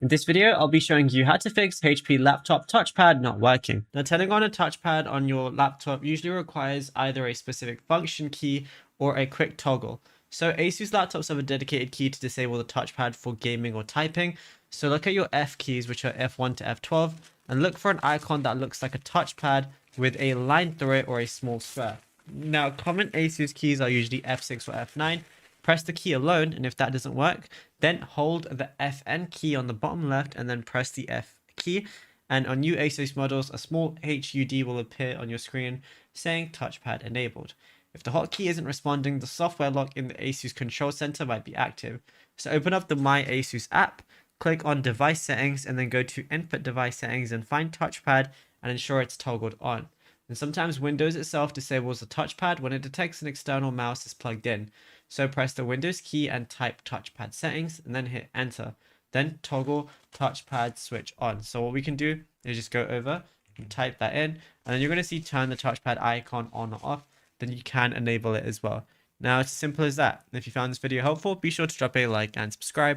this video, I'll be showing you how to fix HP laptop touchpad not working. Now, turning on a touchpad on your laptop usually requires either a specific function key or a quick toggle. So Asus laptops have a dedicated key to disable the touchpad for gaming or typing. So look at your F keys, which are F1 to F12, and look for an icon that looks like a touchpad with a line through it or a small square. Now, common Asus keys are usually F6 or F9. Press the key alone, and if that doesn't work, then hold the FN key on the bottom left and then press the F key. And on new Asus models, a small HUD will appear on your screen saying touchpad enabled. If the hotkey isn't responding, the software lock in the Asus control center might be active. So open up the My Asus app, click on device settings, and then go to input device settings and find touchpad and ensure it's toggled on. And sometimes Windows itself disables the touchpad when it detects an external mouse is plugged in. So press the Windows key and type touchpad settings and then hit enter. Then toggle touchpad switch on. So what we can do is just go over and type that in, and then you're going to see turn the touchpad icon on or off. Then you can enable it as well. Now it's as simple as that. If you found this video helpful, be sure to drop a like and subscribe.